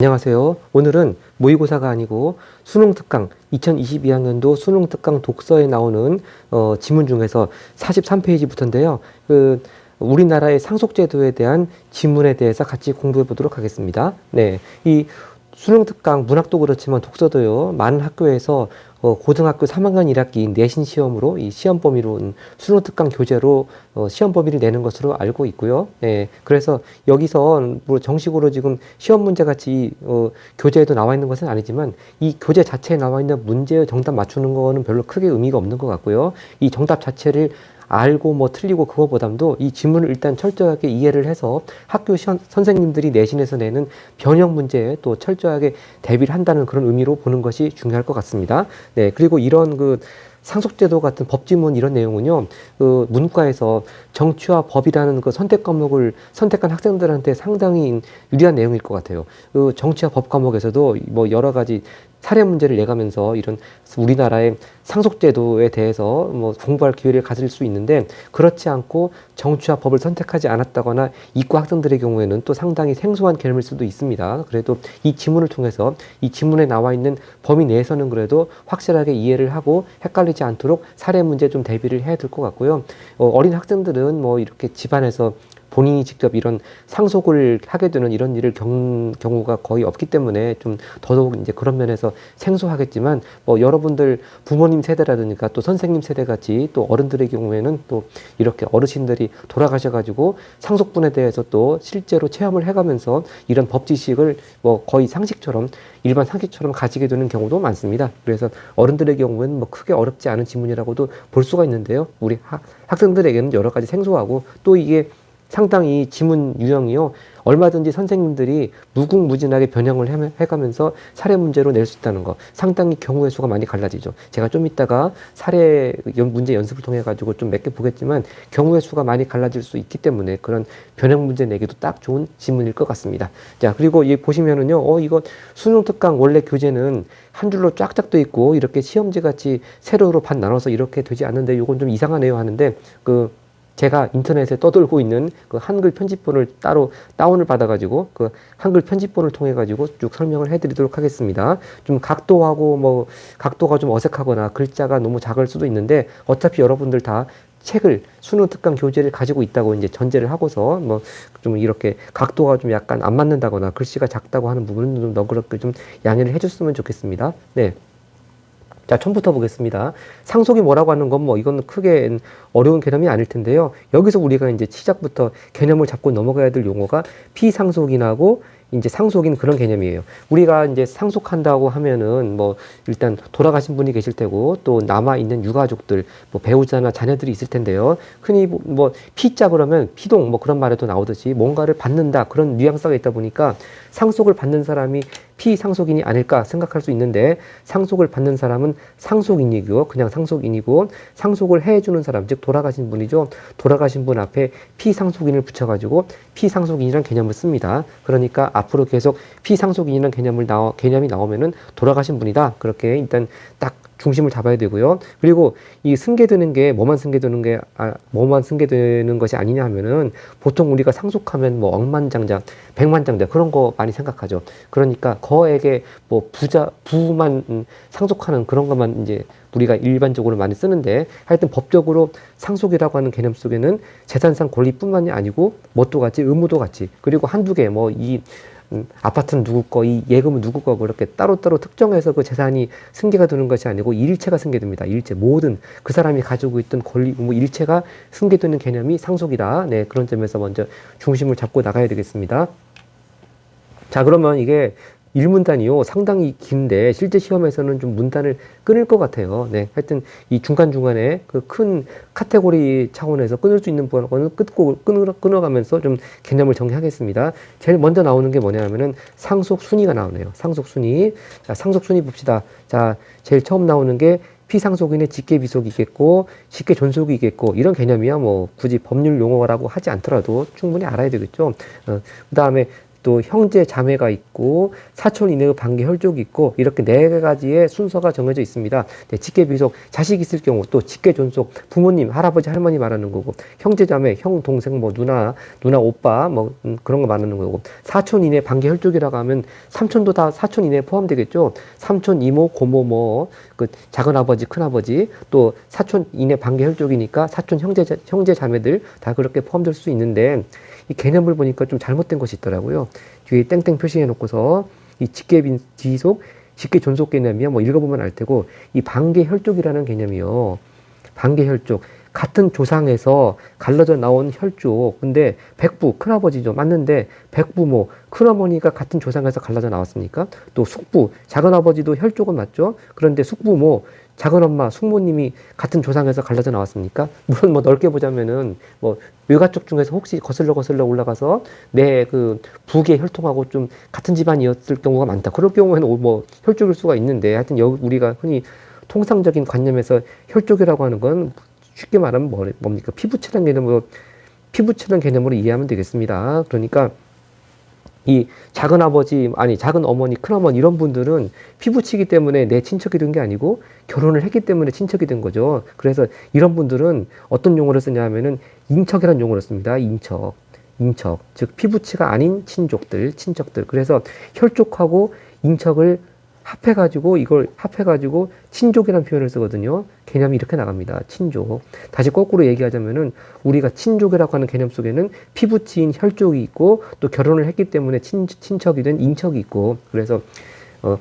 안녕하세요. 오늘은 모의고사가 아니고 수능특강 2022학년도 수능특강 독서에 나오는 지문 중에서 43페이지부터인데요. 우리나라의 상속제도에 대한 지문에 대해서 같이 공부해 보도록 하겠습니다. 네, 이 수능특강 문학도 그렇지만 독서도요. 많은 학교에서 고등학교 3학년 1학기 내신 시험으로 이 시험 범위로 수능특강 교재로 시험 범위를 내는 것으로 알고 있고요. 네, 그래서 여기서 뭐 정식으로 지금 시험 문제 같이 교재에도 나와 있는 것은 아니지만 이 교재 자체에 나와 있는 문제의 정답 맞추는 거는 별로 크게 의미가 없는 것 같고요. 이 정답 자체를 알고 뭐 틀리고 그거보다도 이 지문을 일단 철저하게 이해를 해서 학교 선생님들이 내신에서 내는 변형 문제에 또 철저하게 대비를 한다는 그런 의미로 보는 것이 중요할 것 같습니다. 네, 그리고 이런 상속제도 같은 법지문 이런 내용은요, 문과에서 정치와 법이라는 그 선택 과목을 선택한 학생들한테 상당히 유리한 내용일 것 같아요. 정치와 법 과목에서도 뭐 여러 가지 사례 문제를 내가면서 이런 우리나라의 상속제도에 대해서 뭐 공부할 기회를 가질 수 있는데, 그렇지 않고 정치와 법을 선택하지 않았다거나 이과 학생들의 경우에는 또 상당히 생소한 개념일 수도 있습니다. 그래도 이 지문을 통해서 이 지문에 나와 있는 범위 내에서는 그래도 확실하게 이해를 하고 헷갈리지 않도록 사례 문제 좀 대비를 해야 될 것 같고요. 어린 학생들은 뭐 이렇게 집안에서 본인이 직접 이런 상속을 하게 되는 이런 일을 경우가 거의 없기 때문에 좀 더더욱 이제 그런 면에서 생소하겠지만, 뭐 여러분들 부모님 세대라든가 또 선생님 세대 같이 또 어른들의 경우에는 또 이렇게 어르신들이 돌아가셔가지고 상속분에 대해서 또 실제로 체험을 해가면서 이런 법 지식을 뭐 거의 상식처럼 일반 상식처럼 가지게 되는 경우도 많습니다. 그래서 어른들의 경우에는 뭐 크게 어렵지 않은 지문이라고도 볼 수가 있는데요. 우리 학생들에게는 여러 가지 생소하고 또 이게 상당히 지문 유형이요. 얼마든지 선생님들이 무궁무진하게 변형을 해가면서 사례 문제로 낼 수 있다는 거. 상당히 경우의 수가 많이 갈라지죠. 제가 좀 이따가 사례 문제 연습을 통해 가지고 좀 몇 개 보겠지만 경우의 수가 많이 갈라질 수 있기 때문에 그런 변형 문제 내기도 딱 좋은 지문일 것 같습니다. 자, 그리고 이 보시면은요. 이거 수능 특강 원래 교재는 한 줄로 쫙쫙 돼 있고 이렇게 시험지 같이 세로로 반 나눠서 이렇게 되지 않는데 이건 좀 이상하네요 하는데, 제가 인터넷에 떠돌고 있는 그 한글 편집본을 따로 다운을 받아가지고 그 한글 편집본을 통해가지고 쭉 설명을 해드리도록 하겠습니다. 좀 각도가 좀 어색하거나 글자가 너무 작을 수도 있는데, 어차피 여러분들 다 책을 수능 특강 교재를 가지고 있다고 이제 전제를 하고서 뭐 좀 이렇게 각도가 좀 약간 안 맞는다거나 글씨가 작다고 하는 부분은 좀 너그럽게 좀 양해를 해줬으면 좋겠습니다. 네. 자, 처음부터 보겠습니다. 상속이 뭐라고 하는 건 뭐 이건 크게 어려운 개념이 아닐 텐데요. 여기서 우리가 이제 시작부터 개념을 잡고 넘어가야 될 용어가 피상속인하고 이제 상속인 그런 개념이에요. 우리가 이제 상속한다고 하면은 뭐 일단 돌아가신 분이 계실 테고 또 남아 있는 유가족들, 뭐 배우자나 자녀들이 있을 텐데요. 흔히 뭐 피자 그러면 피동 뭐 그런 말에도 나오듯이 뭔가를 받는다 그런 뉘앙스가 있다 보니까 상속을 받는 사람이 피상속인이 아닐까 생각할 수 있는데, 상속을 받는 사람은 상속인이고 그냥 상속인이고, 상속을 해주는 사람 즉 돌아가신 분이죠. 돌아가신 분 앞에 피상속인을 붙여가지고 피상속인이라는 개념을 씁니다. 그러니까 앞으로 계속 피상속인이라는 개념이 나오면은 돌아가신 분이다. 그렇게 일단 딱 중심을 잡아야 되고요. 그리고 이 승계되는 게 뭐만 승계되는 것이 아니냐 하면은, 보통 우리가 상속하면 뭐 억만장자, 백만장자 그런 거 많이 생각하죠. 그러니까 거에게 뭐 부만 상속하는 그런 것만 이제 우리가 일반적으로 많이 쓰는데, 하여튼 법적으로 상속이라고 하는 개념 속에는 재산상 권리뿐만이 아니고 뭣도 같이 의무도 같이, 그리고 한두 개 뭐 아파트는 누구 거, 이 예금은 누구 거, 그렇게 따로따로 특정해서 그 재산이 승계가 되는 것이 아니고 일체가 승계됩니다. 일체, 모든 그 사람이 가지고 있던 권리, 뭐 일체가 승계되는 개념이 상속이다. 네, 그런 점에서 먼저 중심을 잡고 나가야 되겠습니다. 자, 그러면 이게 일문단이요 상당히 긴데 실제 시험에서는 좀 문단을 끊을 것 같아요. 네, 하여튼 이 중간중간에 그 큰 카테고리 차원에서 끊을 수 있는 부분은 끊어가면서 좀 개념을 정리하겠습니다. 제일 먼저 나오는 게 뭐냐면은 상속순위가 나오네요. 상속순위. 자, 상속순위 봅시다. 자, 제일 처음 나오는 게 피상속인의 직계비속이 있겠고 직계존속이 있겠고, 이런 개념이야 뭐 굳이 법률 용어라고 하지 않더라도 충분히 알아야 되겠죠. 그 다음에 또 형제 자매가 있고 사촌 이내의 관계 혈족이 있고 이렇게 네 가지의 순서가 정해져 있습니다. 네, 직계 비속 자식 있을 경우 또 직계 존속 부모님 할아버지 할머니 말하는 거고 형제 자매 형 동생 뭐 누나 오빠 뭐 그런 거 말하는 거고 사촌 이내 관계 혈족이라고 하면 삼촌도 다 사촌 이내에 포함되겠죠. 삼촌 이모 고모 뭐 그 작은 아버지 큰 아버지 또 사촌 이내 관계 혈족이니까 사촌 형제 자매들 다 그렇게 포함될 수 있는데 이 개념을 보니까 좀 잘못된 것이 있더라고요. 뒤에 땡땡 표시해 놓고서 이 직계 비속, 직계 존속 개념이야 뭐 읽어보면 알 테고 이 반계 혈족이라는 개념이요. 반계 혈족 같은 조상에서 갈라져 나온 혈족. 근데 백부 큰아버지죠. 맞는데 백부모 큰어머니가 같은 조상에서 갈라져 나왔습니까? 또 숙부 작은아버지도 혈족은 맞죠. 그런데 숙부모 작은엄마, 숙모님이 같은 조상에서 갈라져 나왔습니까? 물론 뭐 넓게 보자면은 뭐 외가족 중에서 혹시 거슬러 올라가서 내 그 부계 혈통하고 좀 같은 집안이었을 경우가 많다. 그럴 경우에는 뭐 혈족일 수가 있는데 하여튼 우리가 흔히 통상적인 관념에서 혈족이라고 하는 건 쉽게 말하면 뭡니까? 피부치라는 개념으로 이해하면 되겠습니다. 그러니까 이 작은 아버지, 작은 어머니, 큰 어머니 이런 분들은 피부치기 때문에 내 친척이 된 게 아니고 결혼을 했기 때문에 친척이 된 거죠. 그래서 이런 분들은 어떤 용어를 쓰냐 하면은 인척이라는 용어를 씁니다. 인척. 즉 피부치가 아닌 친족들. 그래서 혈족하고 인척을 이걸 합해가지고 친족이라는 표현을 쓰거든요. 개념이 이렇게 나갑니다. 친족. 다시 거꾸로 얘기하자면은 우리가 친족이라고 하는 개념 속에는 피부치인 혈족이 있고 또 결혼을 했기 때문에 친척이 된 인척이 있고 그래서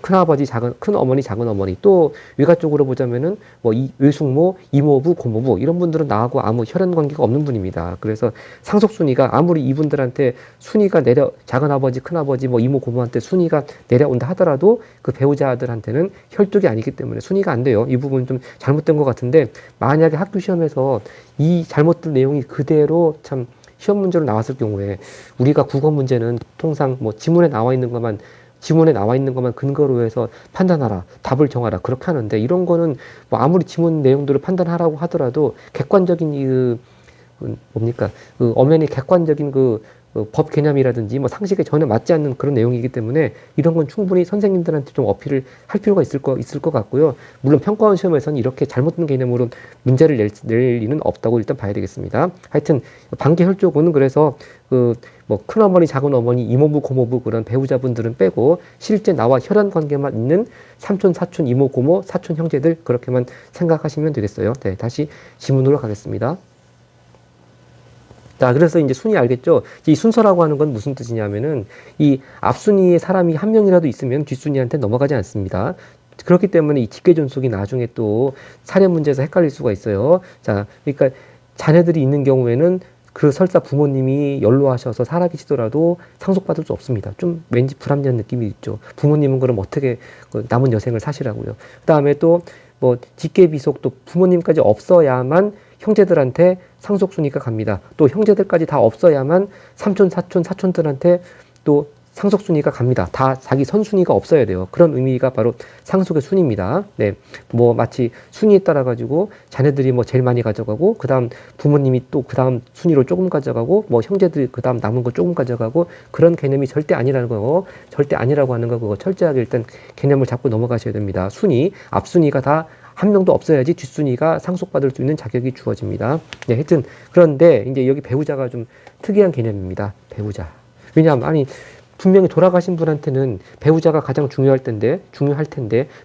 큰아버지, 큰어머니, 작은어머니, 또 외가 쪽으로 보자면은 뭐 외숙모, 이모부, 고모부 이런 분들은 나하고 아무 혈연 관계가 없는 분입니다. 그래서 상속순위가 아무리 이분들한테 순위가 작은아버지, 큰아버지, 뭐 이모, 고모한테 순위가 내려온다 하더라도 그 배우자들한테는 혈족이 아니기 때문에 순위가 안 돼요. 이 부분 좀 잘못된 것 같은데 만약에 학교 시험에서 이 잘못된 내용이 그대로 참 시험 문제로 나왔을 경우에 우리가 국어 문제는 통상 뭐 지문에 나와 있는 것만 근거로 해서 판단하라, 답을 정하라 그렇게 하는데 이런 거는 뭐 아무리 지문 내용들을 판단하라고 하더라도 객관적인 엄연히 객관적인 법 개념이라든지 뭐 상식에 전혀 맞지 않는 그런 내용이기 때문에 이런 건 충분히 선생님들한테 좀 어필을 할 필요가 있을 것 같고요. 물론 평가원 시험에서는 이렇게 잘못된 개념으로 문제를 낼 리는 없다고 일단 봐야 되겠습니다. 하여튼 반계 혈족은 그래서 뭐 큰어머니, 작은어머니, 이모부, 고모부 그런 배우자분들은 빼고 실제 나와 혈연 관계만 있는 삼촌, 사촌, 이모, 고모, 사촌 형제들 그렇게만 생각하시면 되겠어요. 네, 다시 지문으로 가겠습니다. 자, 그래서 이제 순위 알겠죠? 이 순서라고 하는 건 무슨 뜻이냐면은 이 앞순위에 사람이 한 명이라도 있으면 뒷순위한테 넘어가지 않습니다. 그렇기 때문에 이 직계 존속이 나중에 또 사례 문제에서 헷갈릴 수가 있어요. 자, 그러니까 자녀들이 있는 경우에는 그 설사 부모님이 연로하셔서 살아계시더라도 상속받을 수 없습니다. 좀 왠지 불합리한 느낌이 있죠. 부모님은 그럼 어떻게 남은 여생을 사시라고요. 그 다음에 또 뭐 직계 비속도 부모님까지 없어야만 형제들한테 상속순위가 갑니다. 또 형제들까지 다 없어야만 삼촌, 사촌들한테 또 상속순위가 갑니다. 다 자기 선순위가 없어야 돼요. 그런 의미가 바로 상속의 순위입니다. 네. 뭐 마치 순위에 따라 가지고 자녀들이 뭐 제일 많이 가져가고 그다음 부모님이 또 그다음 순위로 조금 가져가고 뭐 형제들이 그다음 남은 거 조금 가져가고 그런 개념이 절대 아니라는 거. 절대 아니라고 하는 거 그거 철저하게 일단 개념을 잡고 넘어가셔야 됩니다. 순위, 앞순위가 다 한 명도 없어야지 뒷순위가 상속받을 수 있는 자격이 주어집니다. 네, 하여튼 그런데 이제 여기 배우자가 좀 특이한 개념입니다. 배우자. 왜냐하면 분명히 돌아가신 분한테는 배우자가 가장 중요할 텐데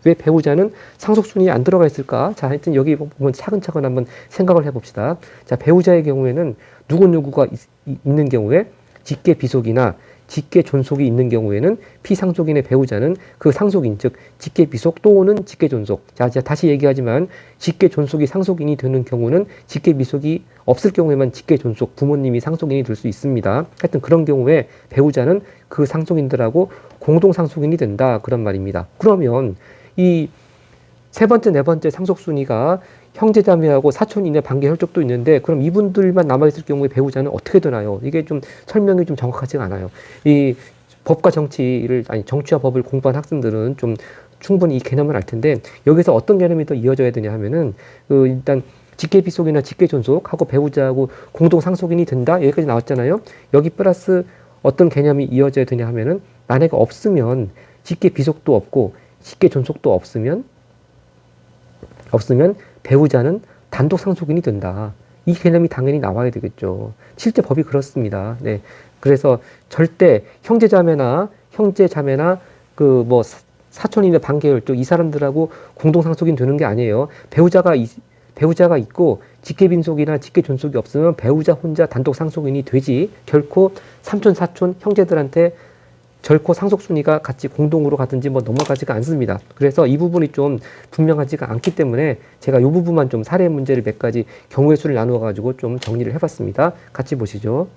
왜 배우자는 상속순위에 안 들어가 있을까? 자, 하여튼 여기 보면 차근차근 한번 생각을 해봅시다. 자, 배우자의 경우에는 누구누구가 있는 경우에 직계 비속이나 직계 존속이 있는 경우에는 피상속인의 배우자는 그 상속인, 즉 직계 비속 또는 직계 존속. 자, 다시 얘기하지만 직계 존속이 상속인이 되는 경우는 직계 비속이 없을 경우에만 직계 존속, 부모님이 상속인이 될 수 있습니다. 하여튼 그런 경우에 배우자는 그 상속인들하고 공동 상속인이 된다 그런 말입니다. 그러면 이 세 번째, 네 번째 상속순위가 형제자매하고 사촌 이내 반계 혈족도 있는데 그럼 이분들만 남아있을 경우에 배우자는 어떻게 되나요? 이게 좀 설명이 좀 정확하지가 않아요. 이 법과 정치와 법을 공부한 학생들은 좀 충분히 이 개념을 알 텐데 여기서 어떤 개념이 더 이어져야 되냐 하면은 일단 직계 비속이나 직계 존속하고 배우자하고 공동 상속인이 된다 여기까지 나왔잖아요. 여기 플러스 어떤 개념이 이어져야 되냐 하면은 만약에 없으면 직계 비속도 없고 직계 존속도 없으면 배우자는 단독 상속인이 된다. 이 개념이 당연히 나와야 되겠죠. 실제 법이 그렇습니다. 네. 그래서 절대 형제자매나 그 뭐 사촌이나 반계열쪽 이 사람들하고 공동 상속인 되는 게 아니에요. 배우자가 있고 직계 빈속이나 직계 존속이 없으면 배우자 혼자 단독 상속인이 되지 결코 삼촌, 사촌, 형제들한테 결코 상속 순위가 같이 공동으로 가든지 뭐 넘어가지가 않습니다. 그래서 이 부분이 좀 분명하지가 않기 때문에 제가 이 부분만 좀 사례 문제를 몇 가지 경우의 수를 나누어 가지고 좀 정리를 해봤습니다. 같이 보시죠.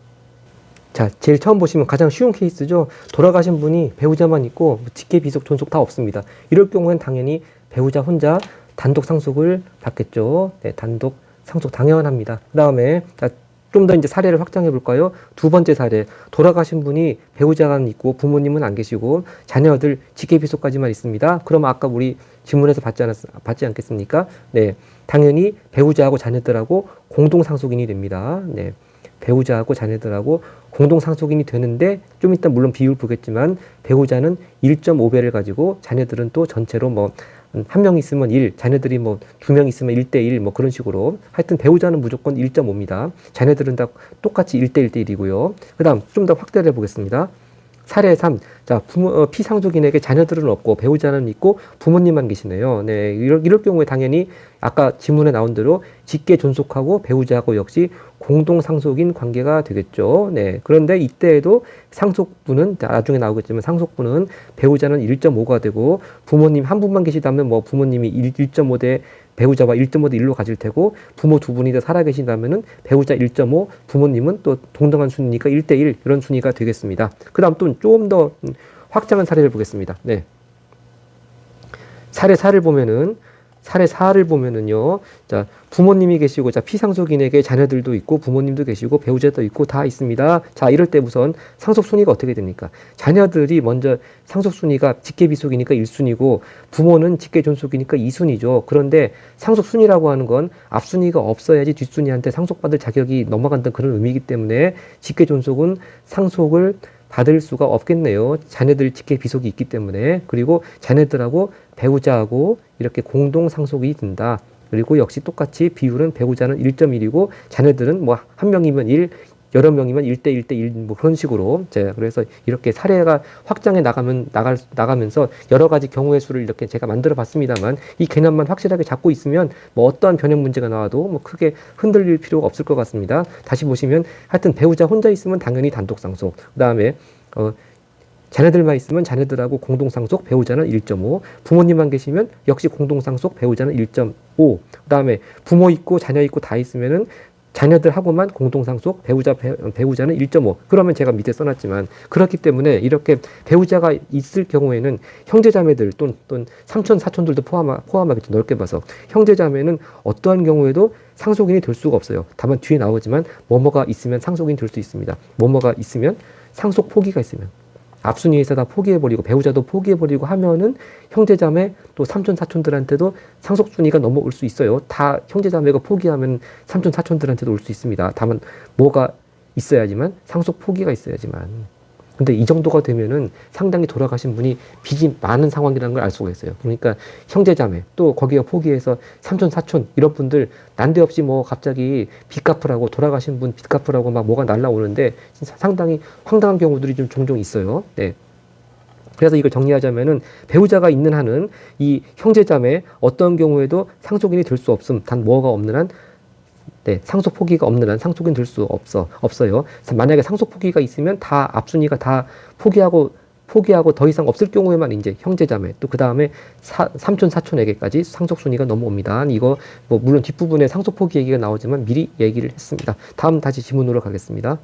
자, 제일 처음 보시면 가장 쉬운 케이스죠. 돌아가신 분이 배우자만 있고 직계, 비속, 존속 다 없습니다. 이럴 경우엔 당연히 배우자 혼자 단독 상속을 받겠죠. 네, 단독 상속 당연합니다. 그 다음에 좀 더 이제 사례를 확장해 볼까요? 두 번째 사례. 돌아가신 분이 배우자만 있고 부모님은 안 계시고 자녀들 직계, 비속까지만 있습니다. 그럼 아까 우리 질문에서 받지 않겠습니까? 네, 당연히 배우자하고 자녀들하고 공동 상속인이 됩니다. 네. 배우자하고 자녀들하고 공동 상속인이 되는데 좀 이따 물론 비율 보겠지만 배우자는 1.5배를 가지고 자녀들은 또 전체로 뭐 한 명 있으면 1, 자녀들이 뭐 2명 있으면 1대1 뭐 그런 식으로 하여튼 배우자는 무조건 1.5입니다. 자녀들은 다 똑같이 1대1대1이고요. 그 다음 좀 더 확대를 해보겠습니다. 사례 3. 자, 피상속인에게 자녀들은 없고 배우자는 있고 부모님만 계시네요. 네, 이럴 경우에 당연히 아까 지문에 나온 대로 직계 존속하고 배우자하고 역시 공동 상속인 관계가 되겠죠. 네, 그런데 이때에도 상속분은 나중에 나오겠지만 상속분은 배우자는 1.5가 되고 부모님 한 분만 계시다면 뭐 부모님이 1.5대 배우자와 1.5대 1로 가질 테고 부모 두 분이 더 살아계신다면은 배우자 1.5, 부모님은 또 동등한 순위니까 1대1 이런 순위가 되겠습니다. 그 다음 또 좀 더 확장한 사례를 보겠습니다. 네. 사례 4를 보면은요. 자, 부모님이 계시고, 자, 피상속인에게 자녀들도 있고, 부모님도 계시고, 배우자도 있고, 다 있습니다. 자, 이럴 때 우선 상속순위가 어떻게 됩니까? 자녀들이 먼저 상속순위가 직계비속이니까 1순위고, 부모는 직계존속이니까 2순위죠. 그런데 상속순위라고 하는 건 앞순위가 없어야지 뒷순위한테 상속받을 자격이 넘어간다는 그런 의미이기 때문에 직계존속은 상속을 받을 수가 없겠네요. 자녀들 직계 비속이 있기 때문에. 그리고 자녀들하고 배우자하고 이렇게 공동 상속이 된다. 그리고 역시 똑같이 비율은 배우자는 1.1이고 자녀들은 뭐 한 명이면 1, 여러 명이면 1대1대1 뭐 그런 식으로 제가 그래서 이렇게 사례가 확장해 나가면서 여러 가지 경우의 수를 이렇게 제가 만들어 봤습니다만 이 개념만 확실하게 잡고 있으면 뭐 어떠한 변형 문제가 나와도 뭐 크게 흔들릴 필요가 없을 것 같습니다. 다시 보시면 하여튼 배우자 혼자 있으면 당연히 단독 상속. 그다음에 자녀들만 있으면 자녀들하고 공동상속, 배우자는 1.5. 부모님만 계시면 역시 공동상속, 배우자는 1.5. 그 다음에 부모 있고 자녀 있고 다 있으면은 자녀들하고만 공동상속, 배우자는 1.5. 그러면 제가 밑에 써놨지만 그렇기 때문에 이렇게 배우자가 있을 경우에는 형제자매들 또는 삼촌, 사촌들도 포함하겠죠. 넓게 봐서. 형제자매는 어떠한 경우에도 상속인이 될 수가 없어요. 다만 뒤에 나오지만 뭐뭐가 있으면 상속인이 될 수 있습니다. 뭐뭐가 있으면 상속 포기가 있으면. 앞순위에서 다 포기해버리고 배우자도 포기해버리고 하면은 형제자매 또 삼촌 사촌들한테도 상속순위가 넘어올 수 있어요. 다 형제자매가 포기하면 삼촌 사촌들한테도 올 수 있습니다. 다만 뭐가 있어야지만 상속 포기가 있어야지만. 근데 이 정도가 되면은 상당히 돌아가신 분이 빚이 많은 상황이라는 걸 알 수가 있어요. 그러니까 형제자매 또 거기가 포기해서 삼촌 사촌 이런 분들 난데없이 뭐 갑자기 빚 갚으라고 돌아가신 분 빚 갚으라고 막 뭐가 날라오는데 상당히 황당한 경우들이 좀 종종 있어요. 네. 그래서 이걸 정리하자면은 배우자가 있는 한은 이 형제자매 어떤 경우에도 상속인이 될 수 없음. 단 뭐가 없는 한 네, 상속 포기가 없는 한 상속인 될 수 없어요. 만약에 상속 포기가 있으면 다 앞순위가 다 포기하고 더 이상 없을 경우에만 이제 형제자매 또 그 다음에 삼촌 사촌에게까지 상속 순위가 넘어옵니다. 이거 뭐 물론 뒷부분에 상속 포기 얘기가 나오지만 미리 얘기를 했습니다. 다음 다시 지문으로 가겠습니다.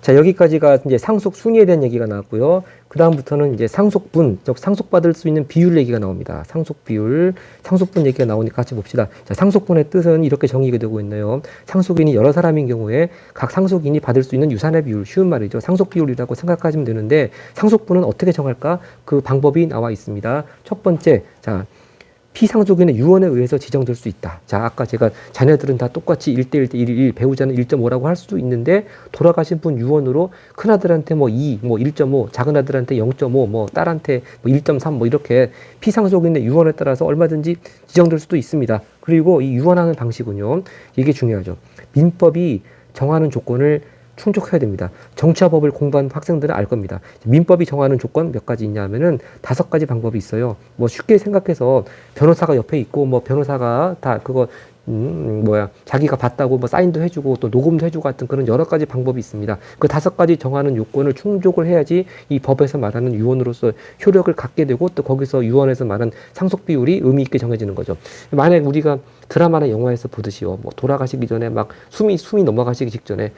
자, 여기까지가 이제 상속 순위에 대한 얘기가 나왔고요. 그 다음부터는 이제 상속분, 즉 상속받을 수 있는 비율 얘기가 나옵니다. 상속 비율, 상속분 얘기가 나오니까 같이 봅시다. 자, 상속분의 뜻은 이렇게 정의가 되고 있네요. 상속인이 여러 사람인 경우에 각 상속인이 받을 수 있는 유산의 비율, 쉬운 말이죠. 상속 비율이라고 생각하시면 되는데 상속분은 어떻게 정할까? 그 방법이 나와 있습니다. 첫 번째, 자, 피상속인의 유언에 의해서 지정될 수 있다. 자, 아까 제가 자녀들은 다 똑같이 1대1 대 1, 배우자는 1.5라고 할 수도 있는데 돌아가신 분 유언으로 큰아들한테 뭐 2, 뭐 1.5, 작은아들한테 0.5, 뭐 딸한테 뭐 1.3, 뭐 이렇게 피상속인의 유언에 따라서 얼마든지 지정될 수도 있습니다. 그리고 이 유언하는 방식은요, 이게 중요하죠. 민법이 정하는 조건을 충족해야 됩니다. 정치화법을 공부한 학생들은 알 겁니다. 민법이 정하는 조건 몇 가지 있냐면은 5가지 방법이 있어요. 뭐 쉽게 생각해서 변호사가 옆에 있고 뭐 변호사가 다 그거 자기가 봤다고 뭐 사인도 해주고 또 녹음도 해주고 같은 그런 여러 가지 방법이 있습니다. 그 5가지 정하는 요건을 충족을 해야지 이 법에서 말하는 유언으로서 효력을 갖게 되고 또 거기서 유언에서 말하는 상속 비율이 의미 있게 정해지는 거죠. 만약 우리가 드라마나 영화에서 보듯이요, 뭐 돌아가시기 전에 막 숨이 넘어가시기 직전에